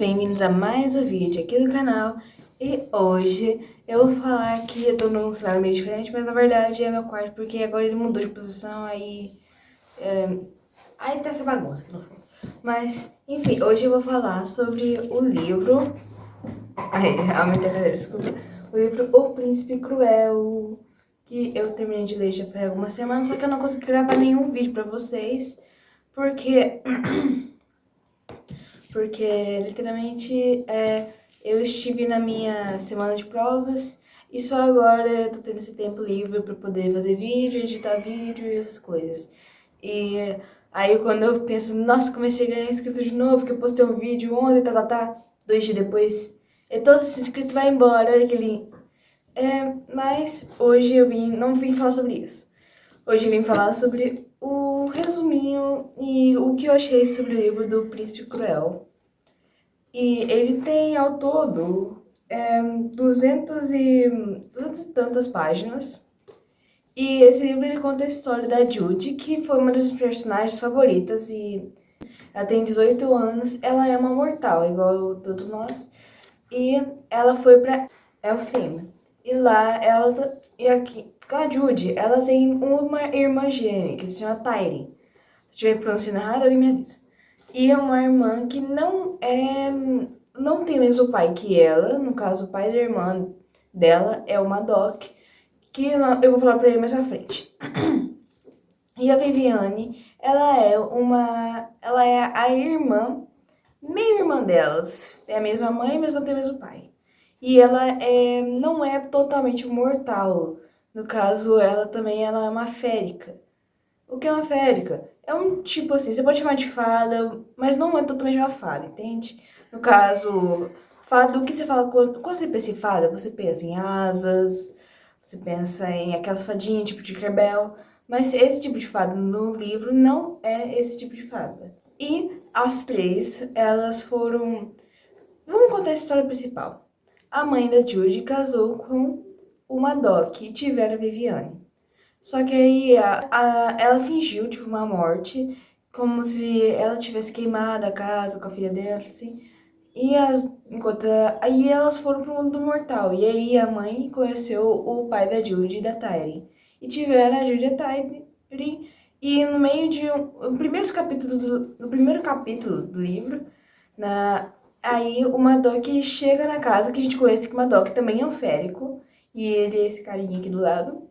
bem-vindos a mais um vídeo aqui do canal. E hoje eu vou falar que eu tô num cenário meio diferente, mas na verdade é meu quarto, porque agora ele mudou de posição, aí tá essa bagunça aqui no fundo. Mas, enfim, hoje eu vou falar sobre o livro... aumentei a cadeira, desculpa. O livro O Príncipe Cruel, que eu terminei de ler já faz algumas semanas, só que eu não consegui gravar nenhum vídeo pra vocês, porque literalmente eu estive na minha semana de provas e só agora eu tô tendo esse tempo livre pra poder fazer vídeo, editar vídeo e essas coisas. E aí quando eu penso, nossa, comecei a ganhar inscritos de novo, que eu postei um vídeo ontem, 2 dias depois, e todo esse inscrito vai embora, olha que lindo. Mas hoje não vim falar sobre isso. Hoje eu vim falar sobre o resuminho e o que eu achei sobre o livro do Príncipe Cruel. E ele tem ao todo 200 e tantas páginas. E esse livro ele conta a história da Judy, que foi uma das personagens favoritas. E ela tem 18 anos, ela é uma mortal, igual todos nós. E ela foi pra Elfhame. E lá e aqui, com a Judy, ela tem uma irmã gêmea que se chama Tyrion. Se estiver pronunciando errado, alguém me avisa. E é uma irmã que não tem o mesmo pai que ela. No caso, o pai da irmã dela é o Madoc, que eu vou falar pra ele mais à frente. E a Viviane, ela é a irmã, meio irmã delas. É a mesma mãe, mas não tem o mesmo pai. E ela não é totalmente mortal. No caso, ela é uma férica. O que é uma férica? É um tipo assim, você pode chamar de fada, mas não é totalmente uma fada, entende? No caso, fada, o que você fala quando você pensa em fada? Você pensa em asas, você pensa em aquelas fadinhas tipo de Tinkerbell, mas esse tipo de fada no livro não é esse tipo de fada. E as três, elas foram... Vamos contar a história principal. A mãe da Judy casou com o Madoc e tiveram a Viviane. Só que aí ela fingiu, tipo, uma morte, como se ela tivesse queimado a casa com a filha dela, assim. Aí elas foram pro mundo mortal. E aí a mãe conheceu o pai da Judy e da Tyrion. E tiveram a Judy e a Tyrion. E no meio de no primeiro capítulo do livro, aí o Madoc chega na casa, que a gente conhece que o Madoc também é um férico. E ele é esse carinha aqui do lado.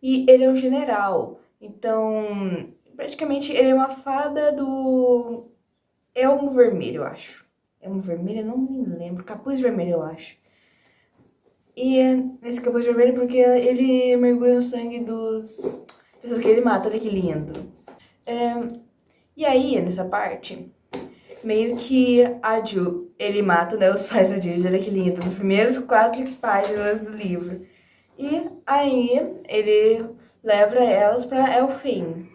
E ele é um general, então praticamente ele é uma fada do Elmo Vermelho, eu acho. Elmo Vermelho, eu não me lembro, Capuz Vermelho, eu acho. E é esse Capuz Vermelho porque ele mergulha no sangue dos pessoas que ele mata, olha que lindo. E aí, nessa parte, meio que ele mata, né, os pais da Judy, olha que lindo, nos primeiros 4 páginas do livro. E aí ele leva elas para Elfhame.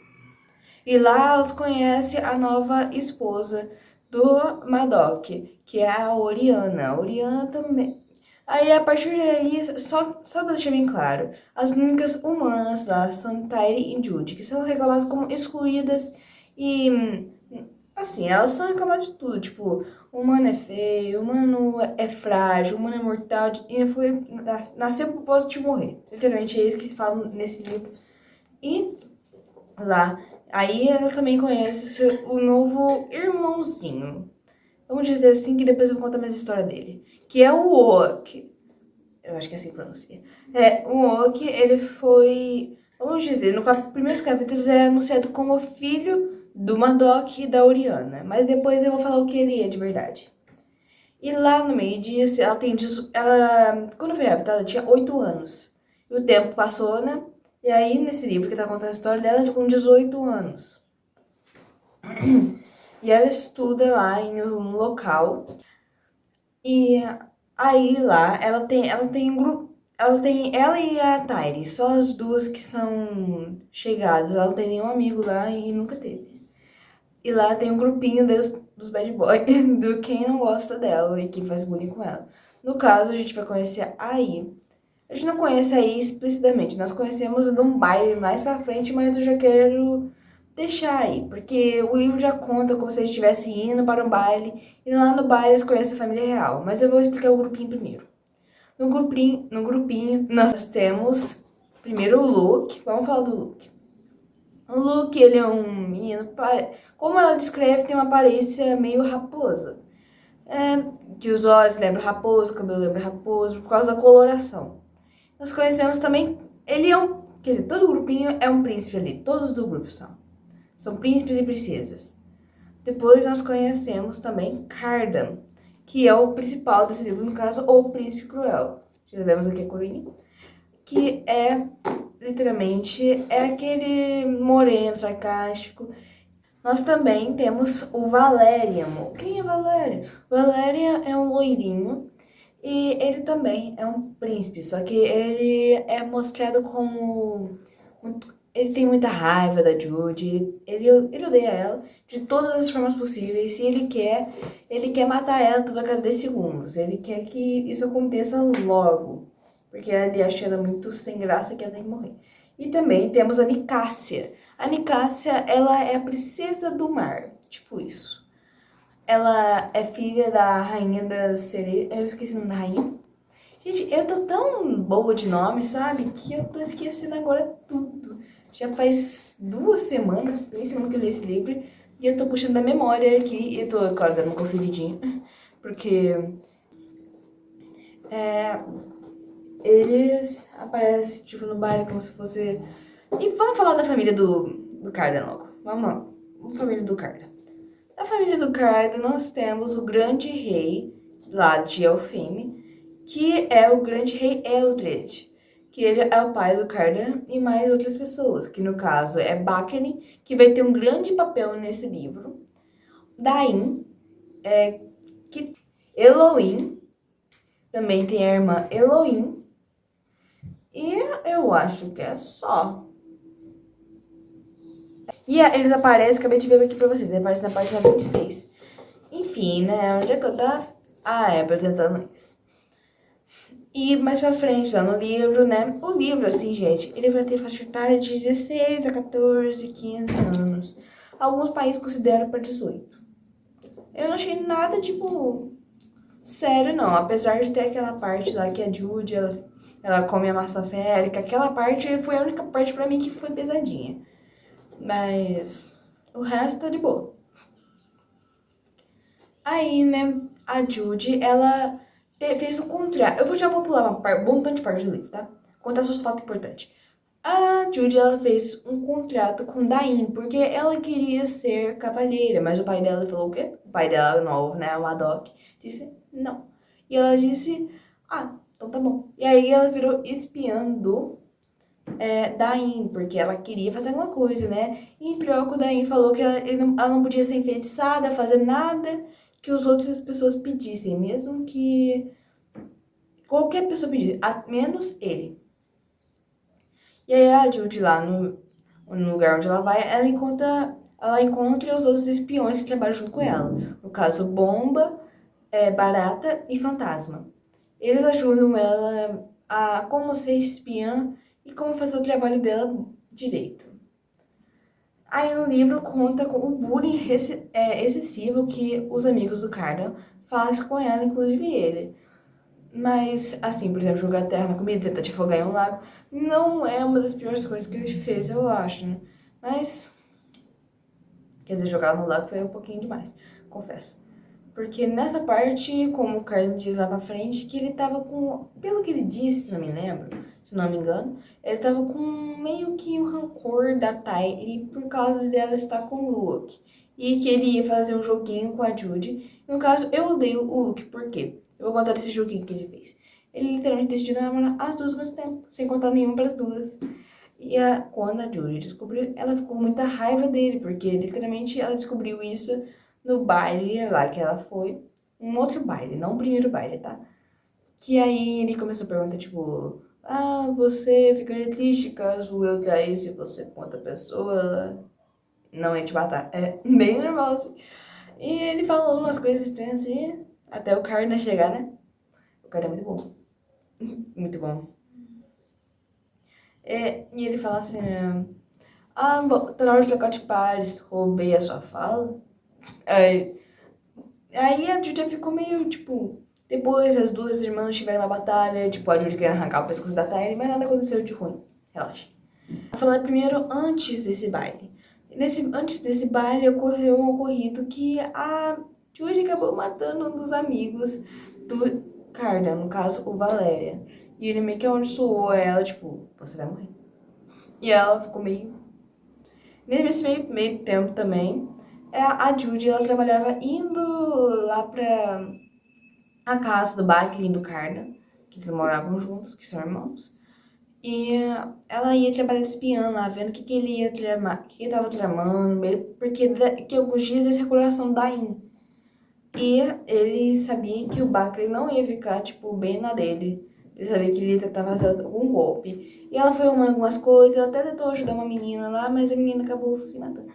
E lá elas conhecem a nova esposa do Madoc, que é a Oriana. A Oriana também. Aí a partir daí, só pra deixar bem claro, as únicas humanas lá são Tyrion e Judy, que são reclamadas como excluídas e assim, elas são reclamadas de tudo, tipo, humano é feio, humano é frágil, humano é mortal, e nasceu pro propósito de morrer. Literalmente é isso que falam nesse livro. E lá, aí ela também conhece o novo irmãozinho. Vamos dizer assim, que depois eu vou contar mais história dele. Que é o Oak. Eu acho que é assim que pronuncia. O Oak, ele foi... Vamos dizer, no primeiros capítulos é anunciado como filho do Madoc e da Oriana. Mas depois eu vou falar o que ele é de verdade. E lá no meio disso, quando foi raptada, ela tinha 8 anos. E o tempo passou, né? E aí, nesse livro que tá contando a história dela, com 18 anos. E ela estuda lá em um local. E aí lá, ela tem um grupo. Ela e a Tyri, só as duas que são chegadas. Ela não tem nenhum amigo lá e nunca teve. E lá tem um grupinho dos bad boys, do quem não gosta dela e que faz bullying com ela. No caso, a gente vai conhecer a Ai. A gente não conhece a Ai explicitamente, nós conhecemos num baile mais pra frente, mas eu já quero deixar aí, porque o livro já conta como se eles estivessem indo para um baile, e lá no baile eles conhecem a família real. Mas eu vou explicar o grupinho primeiro. No grupinho nós temos primeiro o Luke. Vamos falar do Luke. O Luke, ele é um menino, como ela descreve, tem uma aparência meio raposa. É, que os olhos lembram raposo, o cabelo lembra raposo, por causa da coloração. Nós conhecemos também, ele é um, quer dizer, todo o grupinho é um príncipe ali, todos do grupo são. São príncipes e princesas. Depois nós conhecemos também Cardan, que é o principal desse livro, no caso, o Príncipe Cruel. Já vemos aqui a coroinha. Que é, literalmente, é aquele moreno, sarcástico. Nós também temos o Valériamo. Quem é Valério? Valéria é um loirinho e ele também é um príncipe, só que ele é mostrado como... Ele tem muita raiva da Judy, ele odeia ela de todas as formas possíveis e ele quer matar ela toda a cada 10 segundos. Ele quer que isso aconteça logo, porque ele acha ela muito sem graça que ela tem que morrer. E também temos a Nicásia. A Nicásia, ela é a princesa do mar, tipo isso. Ela é filha da rainha da sereia. Eu esqueci o nome da rainha. Gente, eu tô tão boa de nome, sabe? Que eu tô esquecendo agora tudo. Já faz 2 semanas, 3 semanas que eu li esse livro. E eu tô puxando da memória aqui. E eu tô, claro, dando uma conferidinha. Porque eles aparecem, tipo, no baile como se fosse... E vamos falar da família do Cardan logo. Vamos lá. A família do Cardan. Na família do Cardan, nós temos o grande rei lá de Elfame, que é o grande rei Eldred, que ele é o pai do Cardan e mais outras pessoas, que no caso é Báquene, que vai ter um grande papel nesse livro. Dain, que Eloin, também tem a irmã Eloin, e eu acho que é só. E eles aparecem, acabei de ver aqui pra vocês, eles aparecem na página 26. Enfim, né, onde é que eu tava? Ah, é, apresentando isso. E mais pra frente, lá no livro, né, o livro, assim, gente, ele vai ter faixa etária de 16 a 14, 15 anos. Alguns países consideram pra 18. Eu não achei nada, tipo, sério, não. Apesar de ter aquela parte lá que a Judy, ela come a maçã férica, aquela parte foi a única parte pra mim que foi pesadinha. Mas o resto tá de boa. Aí, né, a Judy, ela fez um contrato. Já vou pular um montão de parte do livro, tá? Contar só os fatos importantes. A Judy, ela fez um contrato com Dain, porque ela queria ser cavalheira, mas o pai dela falou o quê? O pai dela, novo, né, o Haddock, disse não. E ela disse, ah, então tá bom. E aí ela virou espiã do Dain, porque ela queria fazer alguma coisa, né? E em troca, o Dain falou que ela não podia ser enfeitiçada, fazer nada que as outras pessoas pedissem, mesmo que qualquer pessoa pedisse, menos ele. E aí a Judy lá no lugar onde ela vai, ela encontra os outros espiões que trabalham junto com ela. No caso, Bomba, Barata e Fantasma. Eles ajudam ela a como ser espiã e como fazer o trabalho dela direito. Aí o livro conta com o bullying excessivo que os amigos do Cardan fazem com ela, inclusive ele. Mas, assim, por exemplo, jogar terra na comida, tentar te afogar em um lago, não é uma das piores coisas que ele fez, eu acho, né? Mas, quer dizer, jogar no lago foi um pouquinho demais, confesso. Porque nessa parte, como o Carlos diz lá pra frente, que ele tava com, pelo que ele disse, não me lembro, se não me engano, ele tava com meio que o rancor da Tylee por causa dela estar com o Luke. E que ele ia fazer um joguinho com a Judy. No caso, eu odeio o Luke, por quê? Eu vou contar desse joguinho que ele fez. Ele literalmente decidiu namorar as duas ao mesmo tempo, sem contar nenhuma para as duas. E quando a Judy descobriu, ela ficou com muita raiva dele, porque literalmente ela descobriu isso no baile lá que ela foi. Um outro baile, não o primeiro baile, tá? Que aí ele começou a perguntar, tipo... Ah, você ficaria triste caso eu traísse você com outra pessoa? Não ia te matar. É bem normal, assim. E ele falou umas coisas estranhas assim, até o Cardan chegar, né? O Cardan é muito bom. Muito bom. E ele fala assim... Ah, tá na hora de trocar de pares, roubei a sua fala. Aí a Julia ficou meio, tipo... Depois as duas irmãs tiveram uma batalha, tipo, a Julia querendo arrancar o pescoço da Tayane, mas nada aconteceu de ruim. Relaxa. Vou falar primeiro antes desse baile. Antes desse baile ocorreu um ocorrido que a Julia acabou matando um dos amigos do Carda, no caso, o Valéria. E ele meio que amaldiçoou ela, tipo, você vai morrer. E ela ficou meio... Nesse meio tempo também, a Judy, ela trabalhava indo lá pra a casa do Backlin e do Carda, que eles moravam juntos, que são irmãos. E ela ia trabalhar de espiã lá, vendo o que ele ia tramar, o que ele tava tramando, porque que alguns dias esse é o coração da In. E ele sabia que o Backley não ia ficar, tipo, bem na dele. Ele sabia que ele ia tentar fazer algum golpe. E ela foi arrumando algumas coisas, ela até tentou ajudar uma menina lá, mas a menina acabou se matando.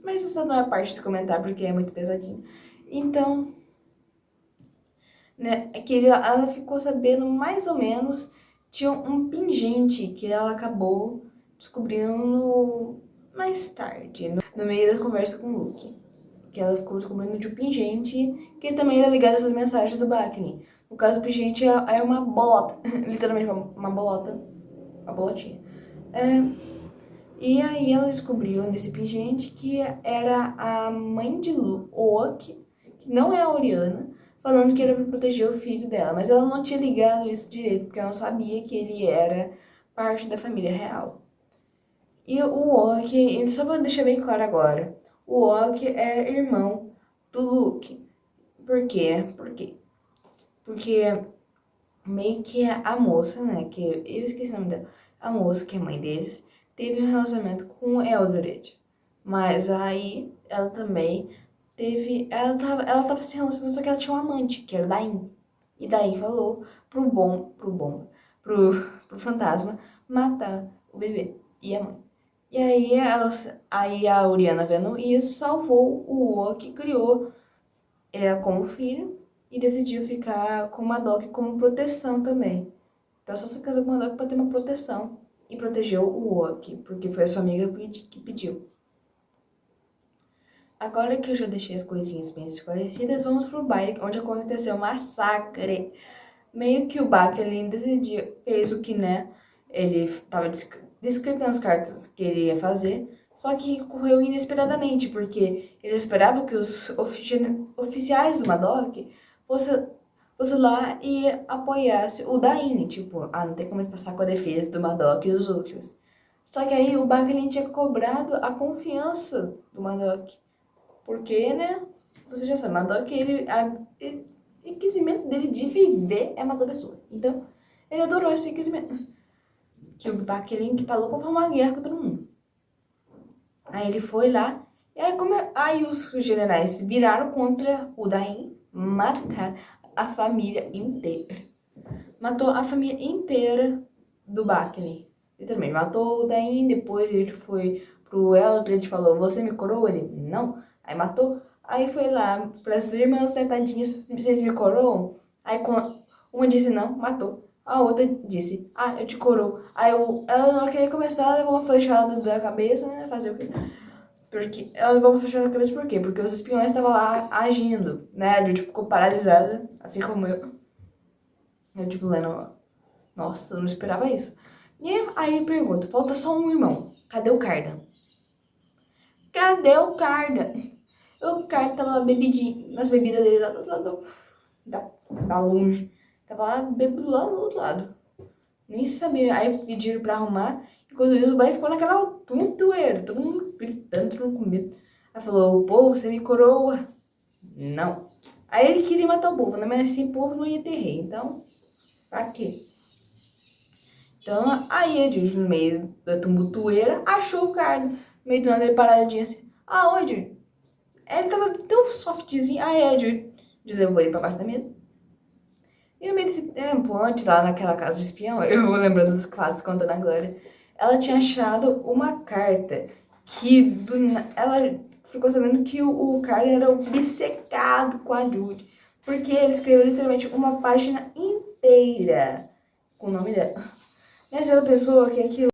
Mas essa não é a parte de se comentar, porque é muito pesadinho. Então, né, é que ela ficou sabendo mais ou menos, tinha um pingente que ela acabou descobrindo mais tarde, no meio da conversa com o Luke. Que ela ficou descobrindo de um pingente que também era ligado a essas mensagens do Backley. No caso, o pingente é uma bolota, literalmente uma bolota, uma bolotinha. E aí ela descobriu nesse pingente que era a mãe de Luke, que não é a Oriana, falando que era para proteger o filho dela. Mas ela não tinha ligado isso direito, porque ela não sabia que ele era parte da família real. E o Oak, só pra deixar bem claro agora, o Oak é irmão do Luke. Por quê? Por quê? Porque meio que a moça, né, que eu esqueci o nome dela, a moça que é mãe deles, teve um relacionamento com o Eldred. Mas aí ela também ela tava se relacionando, só que ela tinha um amante, que era o Dain. E daí falou pro fantasma matar o bebê e a mãe. E aí a Oriana vendo isso, salvou o Oa que criou ela como filho e decidiu ficar com Madoc como proteção também. Então só se casou com Madoc para ter uma proteção e protegeu o Oak, porque foi a sua amiga que pediu. Agora que eu já deixei as coisinhas bem esclarecidas, vamos pro baile onde aconteceu um massacre. Meio que o Backlin decidiu, fez o que, né, ele estava descrevendo as cartas que ele ia fazer, só que ocorreu inesperadamente, porque ele esperava que os oficiais do Madoc fosse lá e apoiasse o Dain, tipo, não tem como eles passar com a defesa do Madoc e os outros. Só que aí o Backlin tinha cobrado a confiança do Madoc, porque, né, você já sabe, Madoc, o requisito dele de viver é matar pessoa. Então, ele adorou esse requisito. Que o Backlin que tá louco pra uma guerra com todo mundo. Aí ele foi lá, e aí os generais viraram contra o Dain, mataram a família inteira. Matou a família inteira do Backlin. Literalmente, matou o Dain, depois ele foi pro Eldred e falou, você me coroa? Ele, não. Aí matou. Aí foi lá pras irmãs tentadinhas, vocês me coroam? Aí uma disse não, matou. A outra disse, eu te coroo. Aí ela não queria começar, ela levou uma flechada da cabeça, né? Fazer o quê? Porque ela levou uma flechada da cabeça por quê? Porque os espiões estavam lá agindo, né? A gente ficou paralisada, assim como eu. Eu, tipo, lendo, nossa, eu não esperava isso. E aí pergunta, falta só um irmão. Cadê o Carda? Cadê o Carda? O Carda tava lá bebidinho, nas bebidas dele lá do lado da longe. Tava lá bebendo lá do outro lado. Nem sabia. Aí pediram pra arrumar. Enquanto isso, o baile ficou naquela tumultueira. Todo mundo gritando, todo mundo com medo. Aí falou, o povo, você me coroa? Não. Aí ele queria matar o povo, né? Mas assim, o povo não ia ter rei. Então, pra quê? Então, aí a Judy, no meio da tumultueira, achou o Cardo. No meio do nada, ele paradinho assim. Oi, Judy. Ele tava tão softzinho. A Judy levou ele pra baixo da mesa. E no meio desse tempo, antes, lá naquela casa de espião, eu vou lembrando dos quadros contando agora, ela tinha achado uma carta que ela ficou sabendo que o cara era obcecado com a Judy, porque ele escreveu literalmente uma página inteira com o nome dela. Essa é a pessoa que é aquilo.